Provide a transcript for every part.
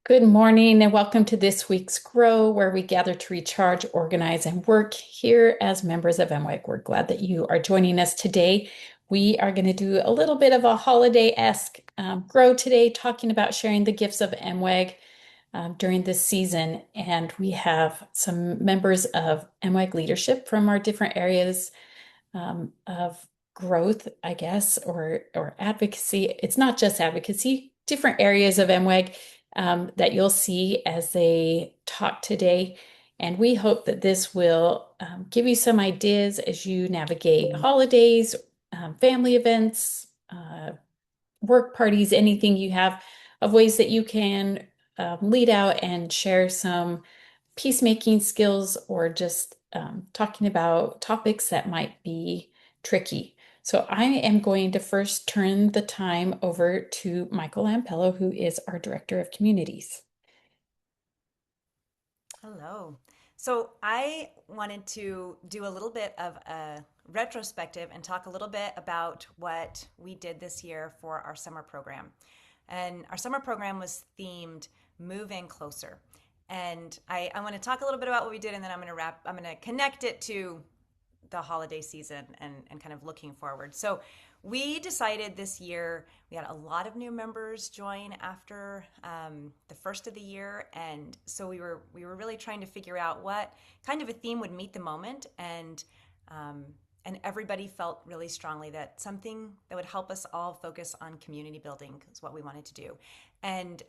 Good morning and welcome to this week's Grow, where we gather to recharge, organize, and work here as members of MWEG. We're glad that you are joining us today. We are going to do a little bit of a holiday-esque Grow today, talking about sharing the gifts of MWEG during this season. And we have some members of MWEG leadership from our different areas of growth, I guess, or advocacy. It's not just advocacy, different areas of MWEG that you'll see as they talk today. And we hope that this will give you some ideas as you navigate holidays, family events, work parties, anything you have of ways that you can lead out and share some peacemaking skills or just talking about topics that might be tricky. So I am going to first turn the time over to Michael Lampello, who is our Director of Communities. Hello. So I wanted to do a little bit of a retrospective and talk a little bit about what we did this year for our summer program. And our summer program was themed Move In Closer. And I want to talk a little bit about what we did, and then I'm going to connect it to the holiday season and kind of looking forward. So we decided this year we had a lot of new members join after the first of the year, and so we were really trying to figure out what kind of a theme would meet the moment, and everybody felt really strongly that something that would help us all focus on community building is what we wanted to do, and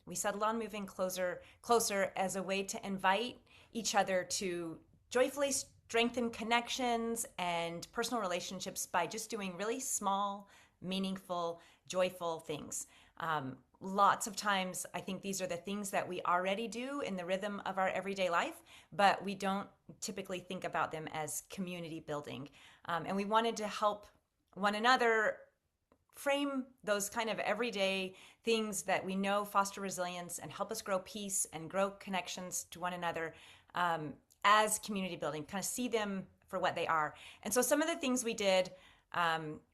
we settled on moving closer as a way to invite each other to joyfully strengthen connections and personal relationships by just doing really small, meaningful, joyful things. Lots of times, I think these are the things that we already do in the rhythm of our everyday life, but we don't typically think about them as community building. And we wanted to help one another frame those kind of everyday things that we know foster resilience and help us grow peace and grow connections to one another as community building, kind of see them for what they are. And so some of the things we did,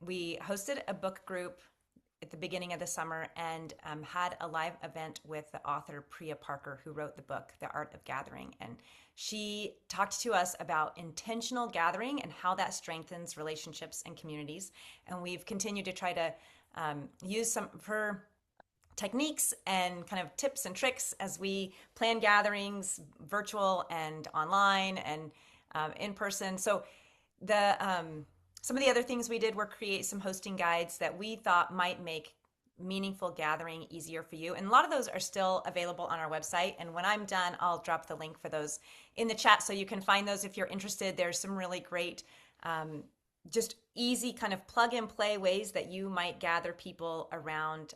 we hosted a book group at the beginning of the summer and had a live event with the author Priya Parker, who wrote the book, The Art of Gathering. And she talked to us about intentional gathering and how that strengthens relationships and communities. And we've continued to try to use some of her techniques and kind of tips and tricks as we plan gatherings, virtual and online and in person. So the some of the other things we did were create some hosting guides that we thought might make meaningful gathering easier for you. And a lot of those are still available on our website. And when I'm done, I'll drop the link for those in the chat so you can find those if you're interested. There's some really great just easy kind of plug and play ways that you might gather people around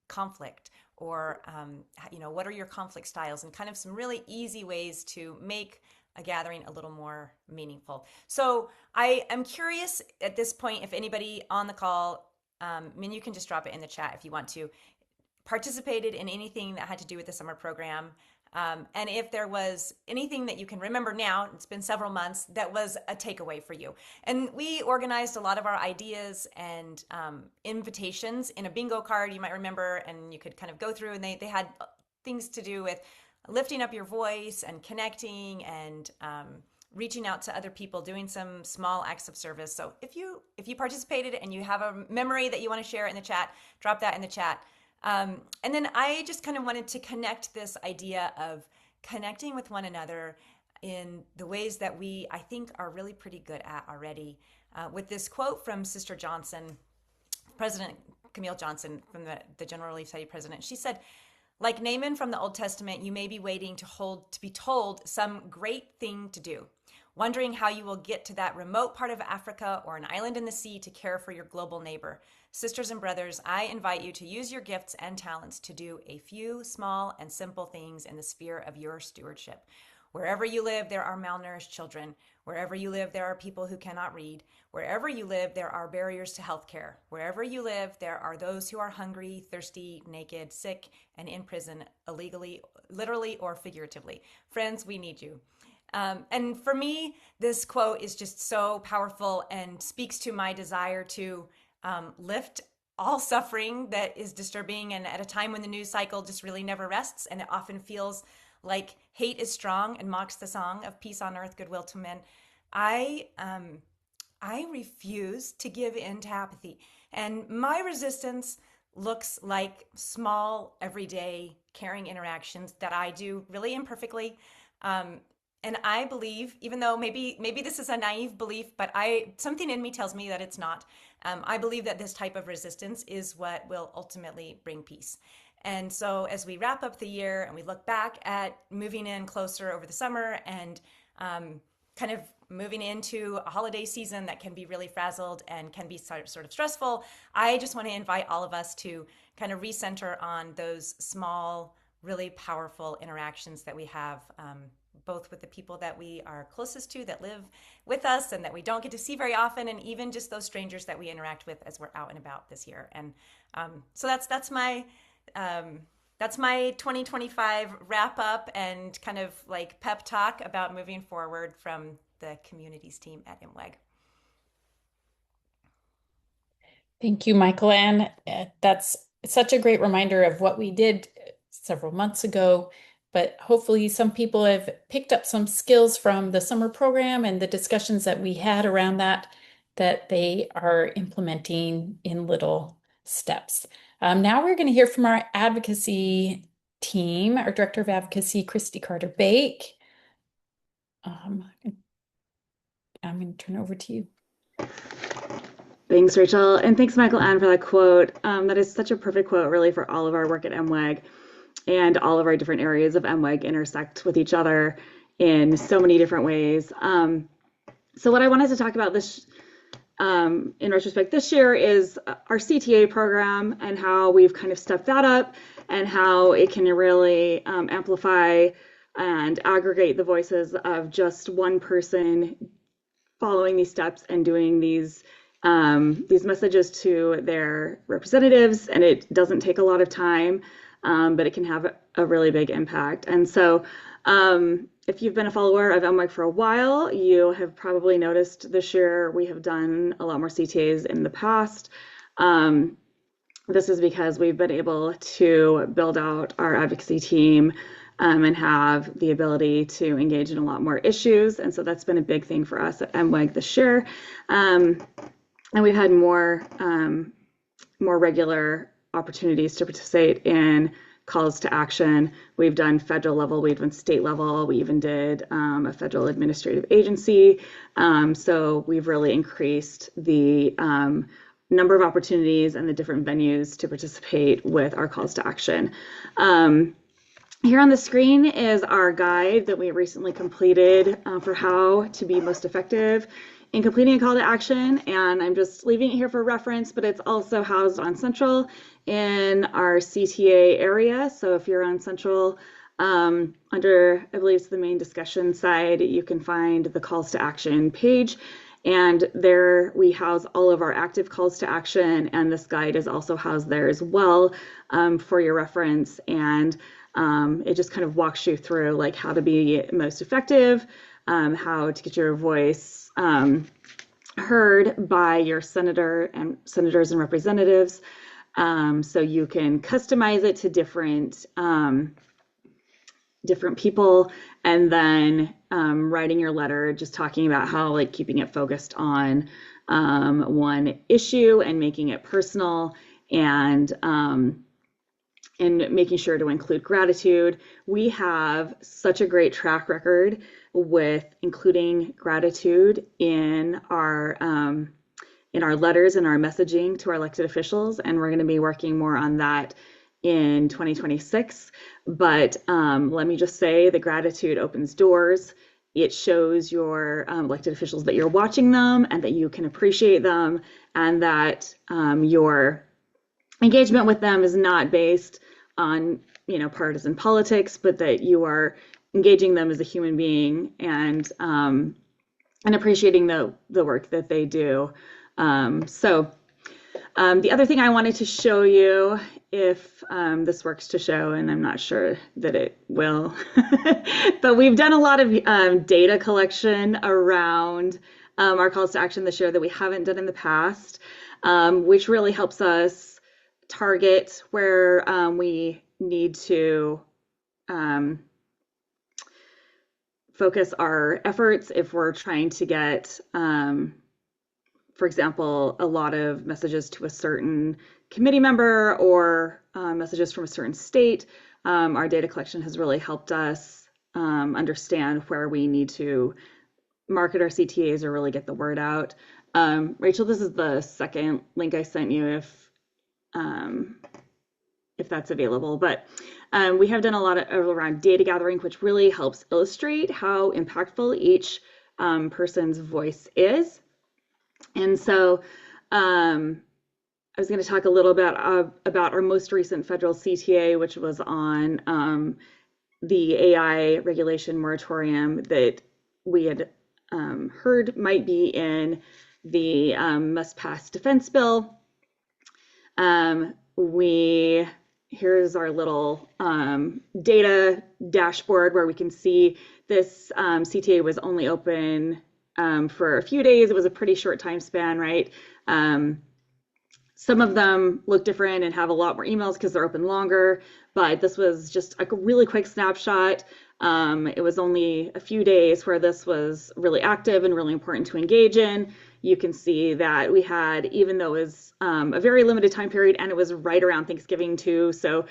conflict, or what are your conflict styles, and kind of some really easy ways to make a gathering a little more meaningful. So I am curious at this point if anybody on the call, you can just drop it in the chat if you want to, participated in anything that had to do with the summer program. And if there was anything that you can remember now, it's been several months, that was a takeaway for you. And we organized a lot of our ideas and invitations in a bingo card, you might remember, and you could kind of go through, and they had things to do with lifting up your voice and connecting and reaching out to other people, doing some small acts of service. So if you participated and you have a memory that you want to share in the chat, drop that in the chat. And then I just kind of wanted to connect this idea of connecting with one another in the ways that we, I think, are really pretty good at already. With this quote from Sister Johnson, President Camille Johnson, from the General Relief Society president. She said, like Naaman from the Old Testament, you may be waiting to be told some great thing to do, wondering how you will get to that remote part of Africa or an island in the sea to care for your global neighbor. Sisters and brothers, I invite you to use your gifts and talents to do a few small and simple things in the sphere of your stewardship. Wherever you live, there are malnourished children. Wherever you live, there are people who cannot read. Wherever you live, there are barriers to health care. Wherever you live, there are those who are hungry, thirsty, naked, sick, and in prison, illegally, literally, or figuratively. Friends, we need you. And for me, this quote is just so powerful and speaks to my desire to lift all suffering that is disturbing, and at a time when the news cycle just really never rests, and it often feels like hate is strong and mocks the song of peace on earth, goodwill to men. I I refuse to give in to apathy, and my resistance looks like small, everyday, caring interactions that I do really imperfectly. Um, and I believe, even though maybe this is a naive belief, but I something in me tells me that it's not. I believe that this type of resistance is what will ultimately bring peace. And so, as we wrap up the year and we look back at moving in closer over the summer and kind of moving into a holiday season that can be really frazzled and can be sort of stressful, I just want to invite all of us to kind of recenter on those small, really powerful interactions that we have, both with the people that we are closest to that live with us and that we don't get to see very often, and even just those strangers that we interact with as we're out and about this year. And so that's my 2025 wrap up and kind of like pep talk about moving forward from the communities team at MWEG. Thank you, Michael. And that's such a great reminder of what we did several months ago. But hopefully, some people have picked up some skills from the summer program and the discussions that we had around that, that they are implementing in little steps. Now we're going to hear from our advocacy team, our Director of Advocacy, Christy Carter-Bake. I'm going to turn over to you. Thanks, Rachel. And thanks, Michael Ann, for that quote. That is such a perfect quote, really, for all of our work at MWEG, and all of our different areas of MWEG intersect with each other in so many different ways. So what I wanted to talk about this, in retrospect this year, is our CTA program and how we've kind of stepped that up and how it can really amplify and aggregate the voices of just one person following these steps and doing these messages to their representatives. And it doesn't take a lot of time, but it can have a really big impact. And so if you've been a follower of MWEG for a while, you have probably noticed this year we have done a lot more CTAs in the past. This is because we've been able to build out our advocacy team and have the ability to engage in a lot more issues. And so that's been a big thing for us at MWEG this year. And we've had more regular opportunities to participate in calls to action. We've done federal level, we've done state level, we even did a federal administrative agency. So we've really increased the number of opportunities and the different venues to participate with our calls to action. Here on the screen is our guide that we recently completed for how to be most effective in completing a call to action. And I'm just leaving it here for reference, but it's also housed on Central in our CTA area. So if you're on Central, under, I believe it's the main discussion side, you can find the calls to action page. And there we house all of our active calls to action. And this guide is also housed there as well for your reference. And it just kind of walks you through like how to be most effective, how to get your voice heard by your senators and representatives. So you can customize it to different people, and then writing your letter, just talking about how like keeping it focused on one issue and making it personal, and making sure to include gratitude. We have such a great track record with including gratitude in our letters and our messaging to our elected officials, and we're going to be working more on that in 2026. But let me just say, the gratitude opens doors. It shows your elected officials that you're watching them and that you can appreciate them, and that your engagement with them is not based on partisan politics, but that you are engaging them as a human being and appreciating the work that they do. So the other thing I wanted to show you, if this works to show, and I'm not sure that it will, but we've done a lot of data collection around our calls to action this year that we haven't done in the past, which really helps us target where we need to um, focus our efforts if we're trying to get, for example, a lot of messages to a certain committee member or messages from a certain state. Our data collection has really helped us understand where we need to market our CTAs or really get the word out. Rachel, this is the second link I sent you if that's available. But we have done a lot around data gathering, which really helps illustrate how impactful each person's voice is. And so I was going to talk a little bit about our most recent federal CTA, which was on the AI regulation moratorium that we had heard might be in the must pass defense bill. Here's our little data dashboard where we can see this CTA was only open for a few days. It was a pretty short time span, right? Some of them look different and have a lot more emails because they're open longer, but this was just a really quick snapshot. It was only a few days where this was really active and really important to engage in. You can see that we had, even though it was a very limited time period and it was right around Thanksgiving too, so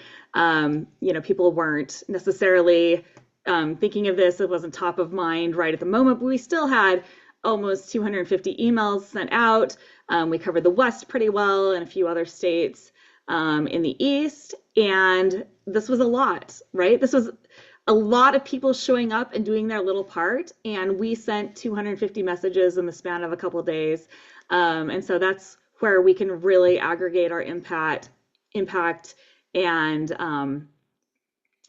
people weren't necessarily thinking of this. It wasn't top of mind right at the moment, but we still had almost 250 emails sent out. We covered the West pretty well and a few other states in the East. And this was a lot, right? This was a lot of people showing up and doing their little part. And we sent 250 messages in the span of a couple of days. And so that's where we can really aggregate our impact. And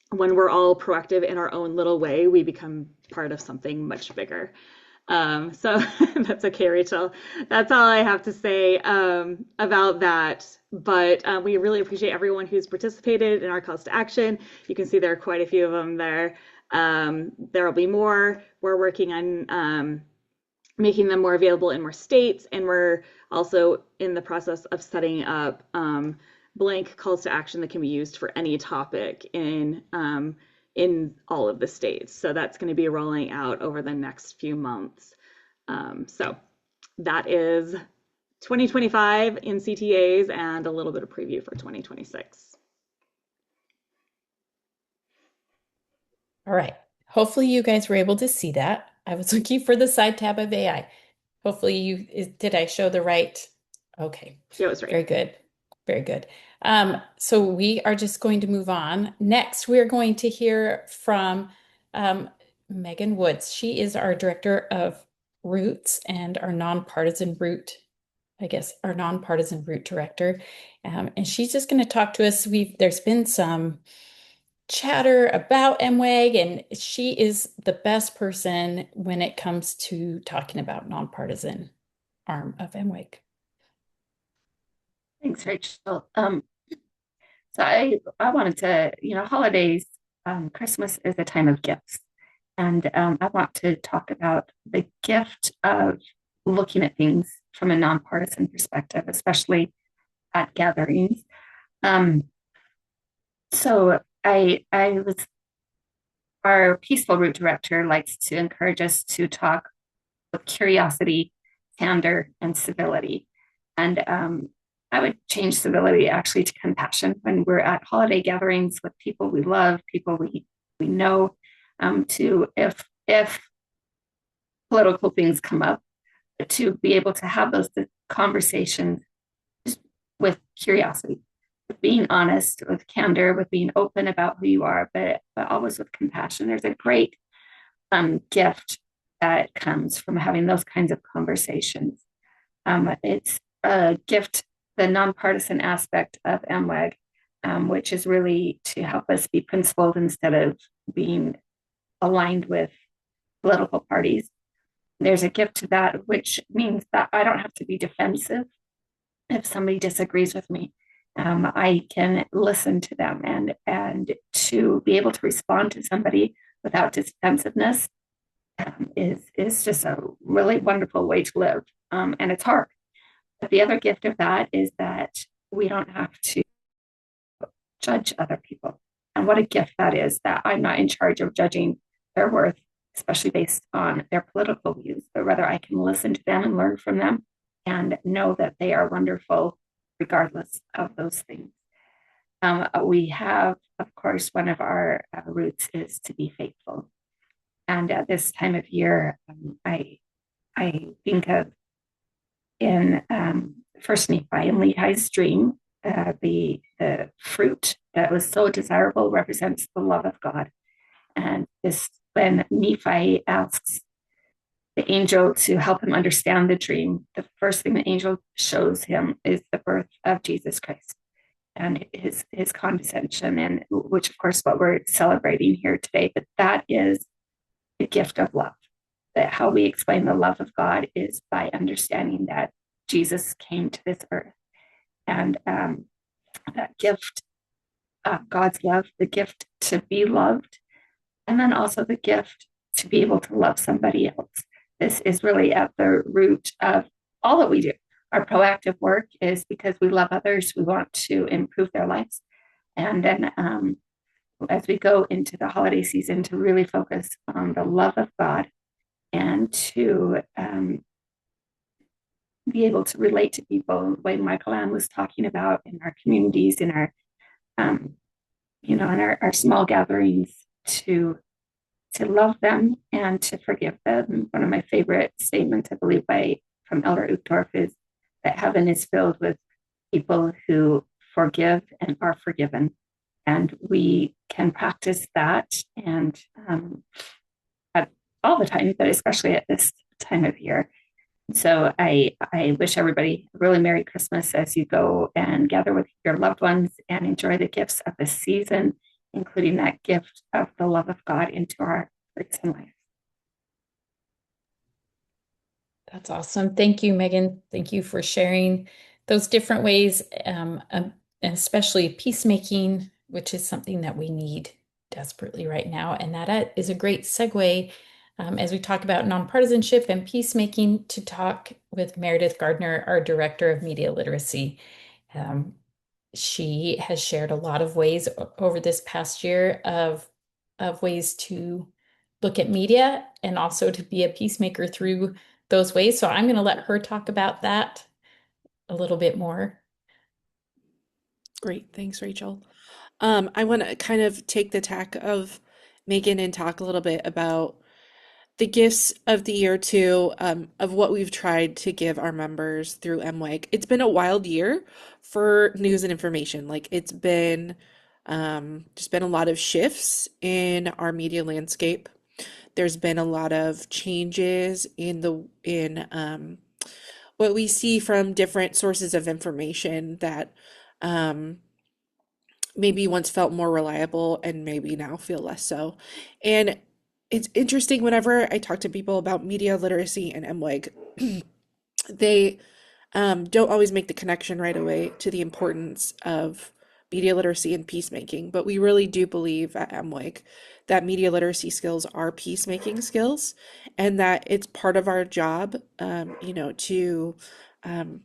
when we're all proactive in our own little way, we become part of something much bigger. So that's okay, Rachel. That's all I have to say about that. But we really appreciate everyone who's participated in our calls to action. You can see there are quite a few of them there. There will be more. We're working on making them more available in more states, and we're also in the process of setting up blank calls to action that can be used for any topic in all of the states. So that's going to be rolling out over the next few months. So that is 2025 in CTAs and a little bit of preview for 2026. All right. Hopefully you guys were able to see that. I was looking for the side tab of AI. Hopefully did I show the right? Okay. Yeah, it was right. Very good. Very good. So we are just going to move on. Next, we're going to hear from Megan Woods. She is our director of Roots and our nonpartisan root, our nonpartisan root director. And she's just going to talk to us. There's been some chatter about MWEG, and she is the best person when it comes to talking about nonpartisan arm of MWEG. Thanks, Rachel. So I wanted to, holidays, Christmas is a time of gifts. And I want to talk about the gift of looking at things from a nonpartisan perspective, especially at gatherings. So our Peaceful Root director likes to encourage us to talk with curiosity, candor, and civility. And I would change civility actually to compassion when we're at holiday gatherings with people we love, people we know, to if political things come up, to be able to have those conversations with curiosity, with being honest, with candor, with being open about who you are, but always with compassion. There's a great gift that comes from having those kinds of conversations. It's a gift, the nonpartisan aspect of MWEG, which is really to help us be principled instead of being aligned with political parties. There's a gift to that, which means that I don't have to be defensive if somebody disagrees with me. I can listen to them, and to be able to respond to somebody without defensiveness is just a really wonderful way to live, and it's hard. But the other gift of that is that we don't have to judge other people. And what a gift that is, that I'm not in charge of judging their worth, especially based on their political views, but rather I can listen to them and learn from them and know that they are wonderful regardless of those things. We have, of course, one of our roots is to be faithful. And at this time of year, I think of in First Nephi and Lehi's dream, the fruit that was so desirable represents the love of God. And this, when Nephi asks the angel to help him understand the dream, the first thing the angel shows him is the birth of Jesus Christ and his condescension, and which of course what we're celebrating here today. But that is the gift of love. That how we explain the love of God is by understanding that Jesus came to this earth, and that gift of God's love, the gift to be loved, and then also the gift to be able to love somebody else. This is really at the root of all that we do. Our proactive work is because we love others, we want to improve their lives. And then as we go into the holiday season, to really focus on the love of God and to be able to relate to people the way Michael Ann was talking about in our communities, in our, in our small gatherings, to love them and to forgive them. One of my favorite statements, I believe, from Elder Uchtdorf is that heaven is filled with people who forgive and are forgiven. And we can practice that and at all the time, but especially at this time of year. So I wish everybody a really Merry Christmas as you go and gather with your loved ones and enjoy the gifts of the season, including that gift of the love of God into our hearts and life. That's awesome. Thank you, Megan. Thank you for sharing those different ways, and especially peacemaking, which is something that we need desperately right now. And that is a great segue as we talk about nonpartisanship and peacemaking to talk with Meredith Gardner, our Director of Media Literacy. She has shared a lot of ways over this past year of ways to look at media and also to be a peacemaker through those ways. So I'm going to let her talk about that a little bit more. Great. Thanks, Rachel. I want to kind of take the tack of Megan and talk a little bit about the gifts of the year too, of what we've tried to give our members through MWEG. It's been a wild year for news and information. Like it's been, there's been a lot of shifts in our media landscape. There's been a lot of changes in what we see from different sources of information that maybe once felt more reliable and maybe now feel less so. And it's interesting whenever I talk to people about media literacy and MWEG, they don't always make the connection right away to the importance of media literacy and peacemaking. But we really do believe at MWEG that media literacy skills are peacemaking skills and that it's part of our job, to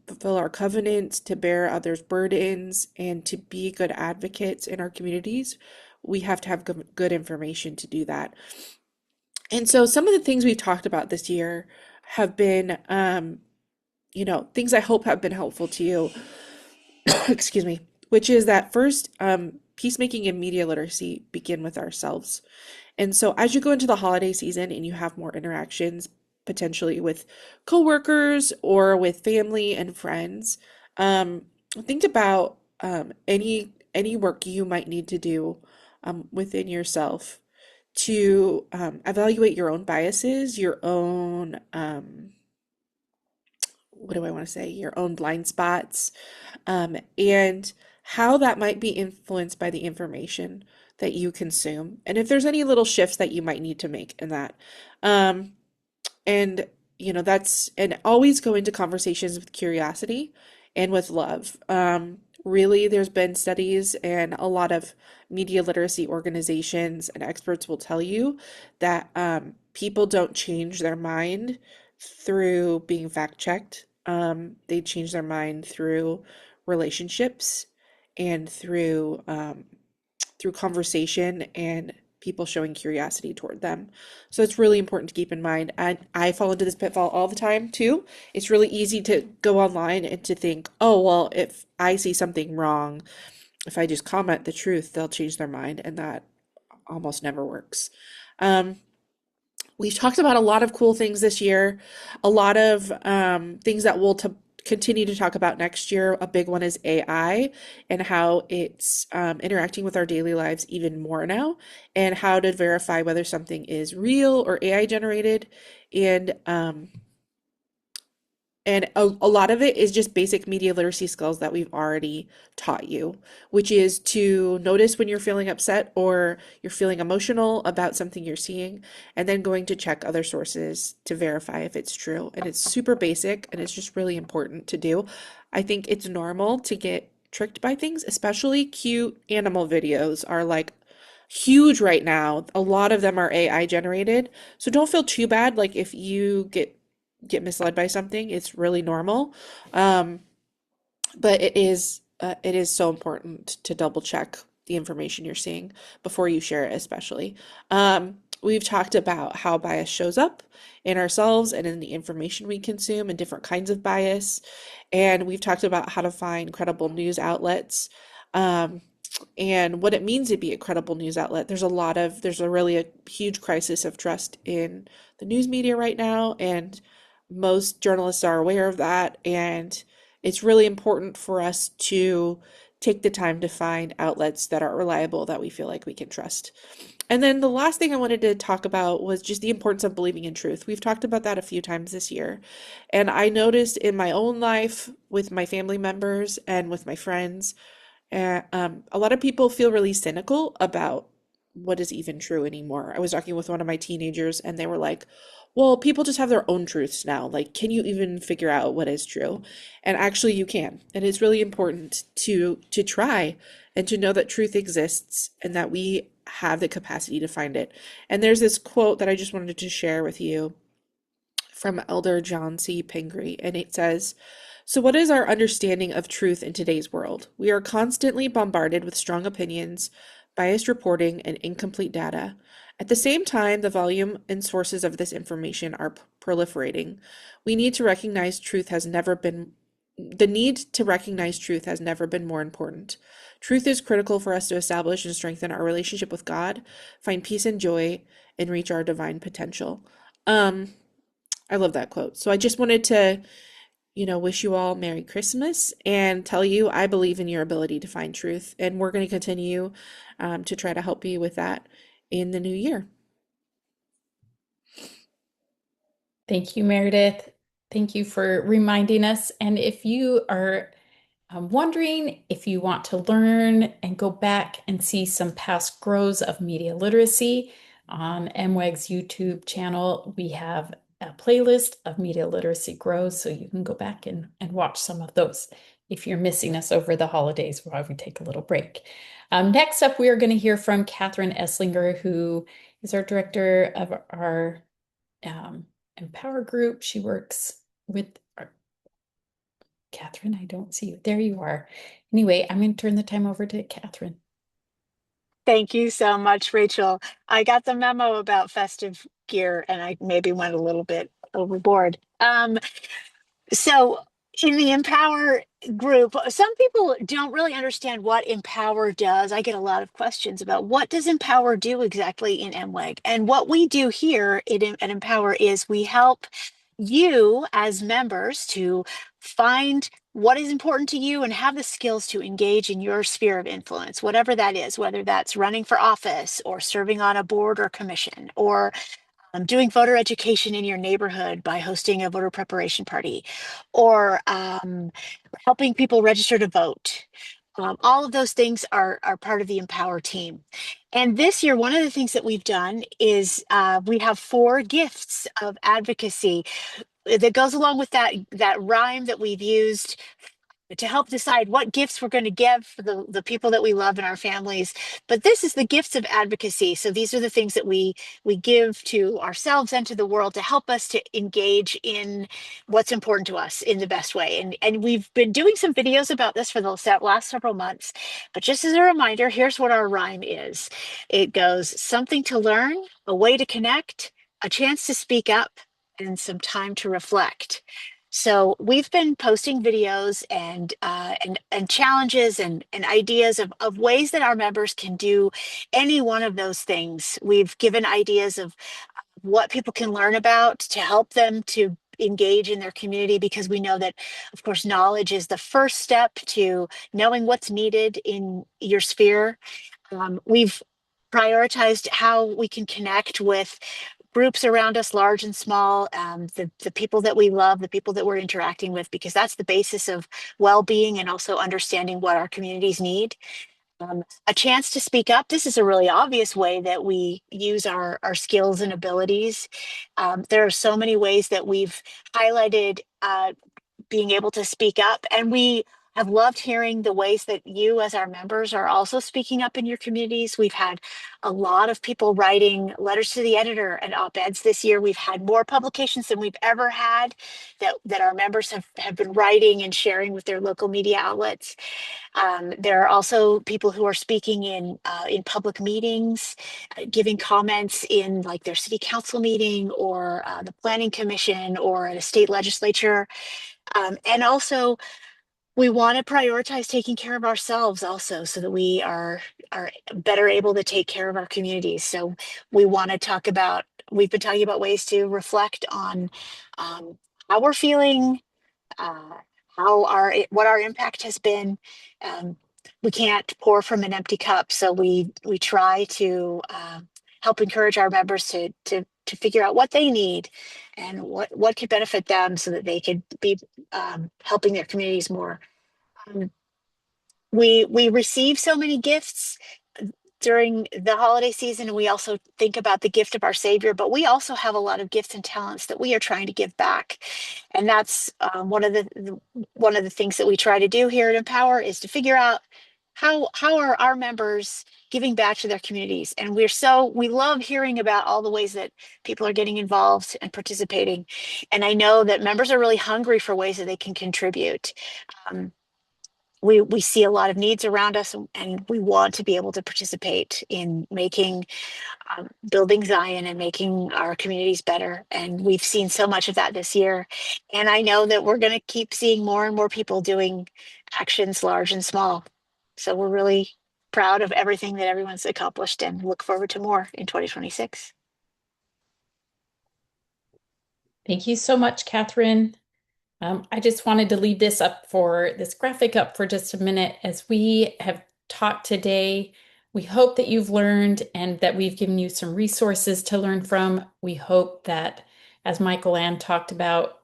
fulfill our covenants, to bear others' burdens, and to be good advocates in our communities. We have to have good information to do that. And so some of the things we've talked about this year have been, things I hope have been helpful to you, excuse me, which is that first, peacemaking and media literacy begin with ourselves. And so as you go into the holiday season and you have more interactions, potentially with coworkers or with family and friends, think about any work you might need to do within yourself to evaluate your own biases, your own what do I want to say, your own blind spots, and how that might be influenced by the information that you consume, and if there's any little shifts that you might need to make in that. And and always go into conversations with curiosity and with love. Really, there's been studies and a lot of media literacy organizations and experts will tell you that people don't change their mind through being fact checked. They change their mind through relationships and through conversation and people showing curiosity toward them. So it's really important to keep in mind. And I fall into this pitfall all the time too. It's really easy to go online and to think, oh, well, if I see something wrong, if I just comment the truth, they'll change their mind. And that almost never works. Um, we've talked about a lot of cool things this year, a lot of things that we'll continue to talk about next year. A big one is AI and how it's interacting with our daily lives even more now, and how to verify whether something is real or AI generated. And a lot of it is just basic media literacy skills that we've already taught you, which is to notice when you're feeling upset or you're feeling emotional about something you're seeing, and then going to check other sources to verify if it's true. And it's super basic and it's just really important to do. I think it's normal to get tricked by things, especially cute animal videos are like huge right now. A lot of them are AI generated. So don't feel too bad like if you get misled by something. It's really normal. Um, but it is so important to double check the information you're seeing before you share it, especially. We've talked about how bias shows up in ourselves and in the information we consume and different kinds of bias. And we've talked about how to find credible news outlets. Um, and what it means to be a credible news outlet. There's a really a huge crisis of trust in the news media right now, and most journalists are aware of that. And it's really important for us to take the time to find outlets that are reliable, that we feel like we can trust. And then the last thing I wanted to talk about was just the importance of believing in truth. We've talked about that a few times this year. And I noticed in my own life with my family members and with my friends, a lot of people feel really cynical about what is even true anymore. I was talking with one of my teenagers and they were like, well, people just have their own truths now. Like, can you even figure out what is true? And actually you can. And it's really important to try and to know that truth exists and that we have the capacity to find it. And there's this quote that I just wanted to share with you from Elder John C. Pingree, and it says, so what is our understanding of truth in today's world? We are constantly bombarded with strong opinions, biased reporting, and incomplete data. At the same time, the volume and sources of this information are proliferating. We need to recognize truth has never been The need to recognize truth has never been more important. Truth is critical for us to establish and strengthen our relationship with God, find peace and joy, and reach our divine potential. Um, I love that quote. So I just wanted to wish you all Merry Christmas and tell you I believe in your ability to find truth. And we're going to continue to try to help you with that in the new year. Thank you, Meredith. Thank you for reminding us. And if you are wondering if you want to learn and go back and see some past grows of media literacy on MWEG's YouTube channel, we have a playlist of media literacy grows, so you can go back and watch some of those if you're missing us over the holidays while we take a little break. Next up, we are going to hear from Catherine Esslinger, who is our director of our Empower group. She works with Catherine, I don't see you. There you are. Anyway, I'm going to turn the time over to Catherine. Thank you so much, Rachel. I got the memo about festive gear and I maybe went a little bit overboard. So in the Empower group, some people don't really understand what Empower does. I get a lot of questions about what does Empower do exactly in MWEG? And what we do here at Empower is we help you as members to find what is important to you and have the skills to engage in your sphere of influence, whatever that is, whether that's running for office or serving on a board or commission, or doing voter education in your neighborhood by hosting a voter preparation party, or helping people register to vote. All of those things are part of the Empower team. And this year, one of the things that we've done is we have 4 gifts of advocacy that goes along with that rhyme that we've used to help decide what gifts we're going to give for the people that we love in our families. But this is the gifts of advocacy. So these are the things that we give to ourselves and to the world to help us to engage in what's important to us in the best way. And we've been doing some videos about this for the last several months. But just as a reminder, here's what our rhyme is. It goes something to learn, a way to connect, a chance to speak up, and some time to reflect. So we've been posting videos and challenges and ideas of ways that our members can do any one of those things. We've given ideas of what people can learn about to help them to engage in their community, because we know that, of course, knowledge is the first step to knowing what's needed in your sphere. We've prioritized how we can connect with groups around us, large and small, the people that we love, the people that we're interacting with, because that's the basis of well-being and also understanding what our communities need. A chance to speak up. This is a really obvious way that we use our skills and abilities. There are so many ways that we've highlighted being able to speak up. And we have loved hearing the ways that you, as our members, are also speaking up in your communities. We've had a lot of people writing letters to the editor and op-eds this year. We've had more publications than we've ever had that our members have been writing and sharing with their local media outlets. There are also people who are speaking in public meetings, giving comments in like their city council meeting or the planning commission or at a state legislature. And also, we want to prioritize taking care of ourselves also, so that we are better able to take care of our communities. So we want to talk about, we've been talking about ways to reflect on how we're feeling, uh, what our impact has been. Um, we can't pour from an empty cup, so we try to help encourage our members to figure out what they need and what could benefit them, so that they could be helping their communities more. Um, we receive so many gifts during the holiday season, and we also think about the gift of our Savior, but we also have a lot of gifts and talents that we are trying to give back. And that's one of the things that we try to do here at Empower, is to figure out how are our members giving back to their communities. And we love hearing about all the ways that people are getting involved and participating. And I know that members are really hungry for ways that they can contribute. Um, we see a lot of needs around us, and we want to be able to participate in making building Zion and making our communities better. And we've seen so much of that this year. And I know that we're going to keep seeing more and more people doing actions large and small. So we're really proud of everything that everyone's accomplished and look forward to more in 2026. Thank you so much, Catherine. I just wanted to leave this graphic up for just a minute. As we have talked today, we hope that you've learned and that we've given you some resources to learn from. We hope that, as Michael Ann talked about,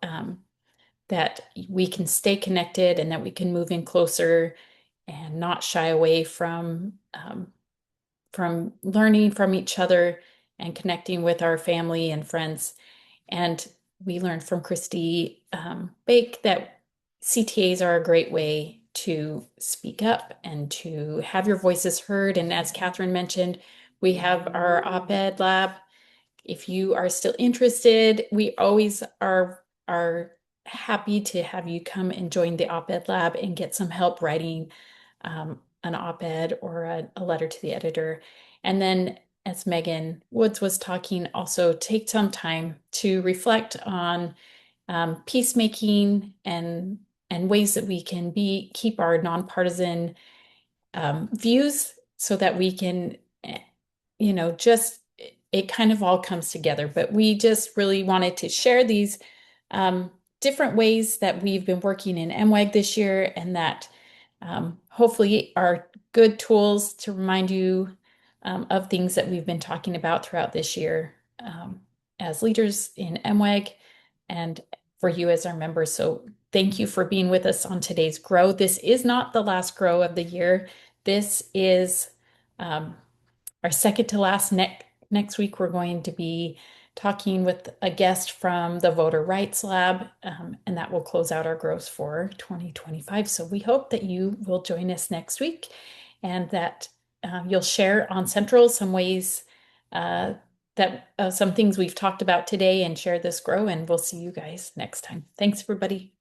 that we can stay connected and that we can move in closer and not shy away from learning from each other and connecting with our family and friends. And we learned from Christy Bake that CTAs are a great way to speak up and to have your voices heard. And as Catherine mentioned, we have our op-ed lab. If you are still interested, we always are happy to have you come and join the op-ed lab and get some help writing an op-ed or a letter to the editor. And then, as Megan Woods was talking, also take some time to reflect on peacemaking and ways that we can keep our nonpartisan views, so that we can, just it kind of all comes together. But we just really wanted to share these different ways that we've been working in MWEG this year, and that hopefully are good tools to remind you of things that we've been talking about throughout this year as leaders in MWEG and for you as our members. So thank you for being with us on today's Grow. This is not the last Grow of the year. This is our second to last. Next week, we're going to be talking with a guest from the Voter Rights Lab, and that will close out our grows for 2025. So we hope that you will join us next week and that you'll share on Central some ways that some things we've talked about today and share this grow, and we'll see you guys next time. Thanks, everybody.